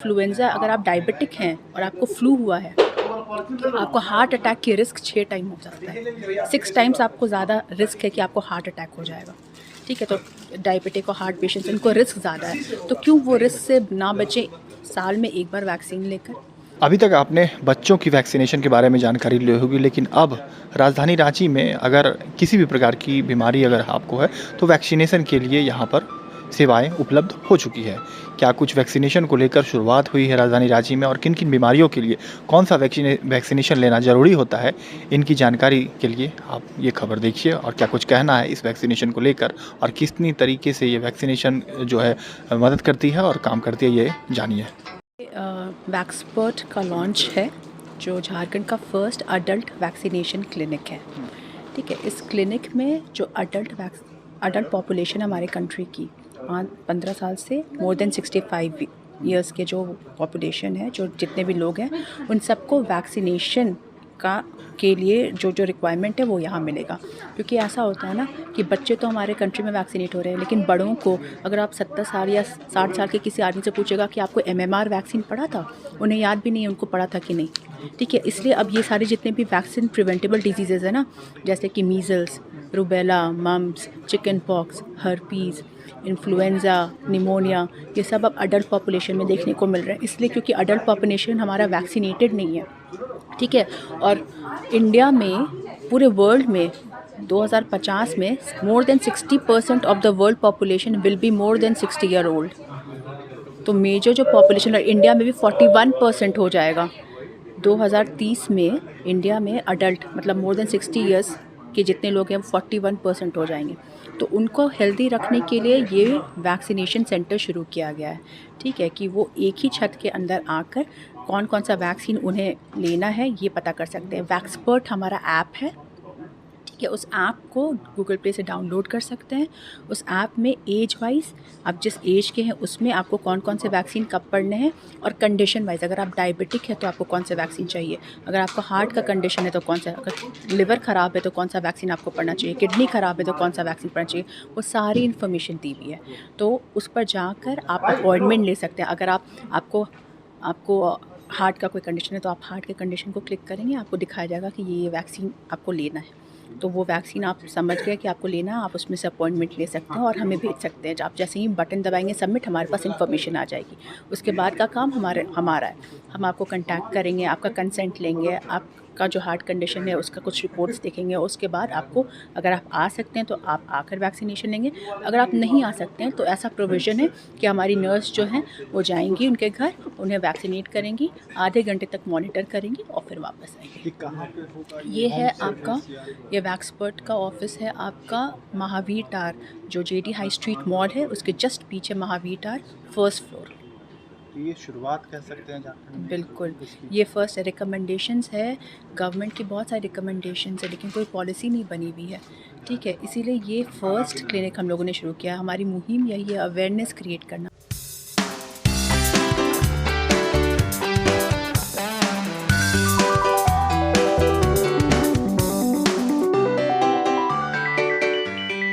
Influenza अगर आप diabetic हैं और आपको फ्लू हुआ है तो आपको हार्ट अटैक की रिस्क 6 टाइम हो जाता है। 6 टाइम्स आपको ज़्यादा रिस्क है कि आपको हार्ट अटैक हो जाएगा। ठीक है, तो डायबिटिक और हार्ट पेशेंट्स इनको रिस्क ज़्यादा है, तो क्यों वो रिस्क से ना बचें साल में एक बार वैक्सीन लेकर। अभी तक आपने बच्चों की वैक्सीनेशन के बारे में जानकारी ली होगी, लेकिन अब राजधानी रांची में अगर किसी भी प्रकार की बीमारी अगर आपको है तो वैक्सीनेशन के लिए यहाँ पर सेवाएं उपलब्ध हो चुकी है। क्या कुछ वैक्सीनेशन को लेकर शुरुआत हुई है राजधानी रांची में, और किन किन बीमारियों के लिए कौन सा वैक्सीनेशन लेना ज़रूरी होता है, इनकी जानकारी के लिए आप ये खबर देखिए और क्या कुछ कहना है इस वैक्सीनेशन को लेकर और कितनी तरीके से ये वैक्सीनेशन जो है मदद करती है और काम करती है, ये जानिए। वैक्सपर्ट का लॉन्च है जो झारखंड का फर्स्ट अडल्ट वैक्सीनेशन क्लिनिक है। ठीक है, इस क्लिनिक में जो अडल्ट पॉपुलेशन हमारे कंट्री की 15 साल से मोर देन 65 ईयर्स के जो पॉपुलेशन है, जो जितने भी लोग हैं, उन सबको वैक्सीनेशन के लिए जो रिक्वायरमेंट है वो यहाँ मिलेगा। क्योंकि ऐसा होता है ना कि बच्चे तो हमारे कंट्री में वैक्सीनेट हो रहे हैं, लेकिन बड़ों को अगर आप 70 साल या 60 साल के किसी आदमी से पूछेगा कि आपको MMR वैक्सीन पड़ा था, उन्हें याद भी नहीं है उनको पड़ा था कि नहीं। ठीक है, इसलिए अब ये सारे जितने भी वैक्सीन प्रिवेंटेबल डिजीज़ेज़ है ना, जैसे कि measles, rubella, mumps, chicken pox, herpes, influenza, pneumonia, ये सब अब अडल्ट पॉपुलेशन में देखने को मिल रहे हैं। इसलिए क्योंकि अडल्ट पॉपुलेशन हमारा वैक्सीनेटेड नहीं है। ठीक है, और इंडिया में, पूरे वर्ल्ड में 2050 में more than 60% of the world population will be more than 60 year old. तो मेजर जो पॉपुलेशन है इंडिया में भी 41% हो जाएगा। 2030 में इंडिया में अडल्ट मतलब मोर देन 60 ईयर्स के जितने लोग हैं 41% हो जाएंगे। तो उनको हेल्दी रखने के लिए ये वैक्सीनेशन सेंटर शुरू किया गया है। ठीक है, कि वो एक ही छत के अंदर आकर कौन कौन सा वैक्सीन उन्हें लेना है ये पता कर सकते हैं। वैक्सपर्ट हमारा ऐप है। ठीक है, उस ऐप को गूगल प्ले से डाउनलोड कर सकते हैं। उस ऐप में एज वाइज आप जिस एज के हैं उसमें आपको कौन कौन से वैक्सीन कब पड़ने हैं, और कंडीशन वाइज अगर आप डायबिटिक है तो आपको कौन सा वैक्सीन चाहिए, अगर आपको हार्ट का कंडीशन है तो कौन सा, अगर लिवर ख़राब है तो कौन सा वैक्सीन आपको पड़ना चाहिए, किडनी ख़राब है तो कौन सा वैक्सीन पड़ना चाहिए, वो सारी इन्फॉर्मेशन दी हुई है। तो उस पर जाकर आप अपॉइंटमेंट ले सकते हैं। अगर आपको हार्ट का कोई कंडीशन है तो आप हार्ट के कंडीशन को क्लिक करेंगे, आपको दिखाया जाएगा कि ये वैक्सीन आपको लेना है। तो वो वैक्सीन आप समझ गए कि आपको लेना है, आप उसमें से अपॉइंटमेंट ले सकते हैं और हमें भेज सकते हैं। आप जैसे ही बटन दबाएंगे सबमिट, हमारे पास इन्फॉर्मेशन आ जाएगी। उसके बाद का काम हमारा है। हम आपको कांटेक्ट करेंगे, आपका कंसेंट लेंगे, आपका जो हार्ट कंडीशन है उसका कुछ रिपोर्ट्स देखेंगे। उसके बाद आपको, अगर आप आ सकते हैं तो आप आकर वैक्सीनेशन लेंगे। अगर आप नहीं आ सकते हैं तो ऐसा प्रोविज़न है कि हमारी नर्स जो हैं वो जाएंगी उनके घर, उन्हें वैक्सीनेट करेंगी, आधे घंटे तक मॉनिटर करेंगी और फिर वापस आएंगे। ये है आपका, ये वैक्सपर्ट का ऑफिस है आपका महावीर टार, जो JD हाई स्ट्रीट मॉल है उसके जस्ट पीछे महावीर टार, फर्स्ट फ्लोर। ये शुरुआत कह सकते हैं झारखंड में। बिल्कुल, ये फर्स्ट रिकमेंडेशंस है। गवर्नमेंट की बहुत सारी रिकमेंडेशंस है लेकिन कोई पॉलिसी नहीं बनी हुई है। ठीक है, इसीलिए ये फर्स्ट क्लिनिक हम लोगों ने शुरू किया। हमारी मुहिम यही है, अवेयरनेस क्रिएट करना।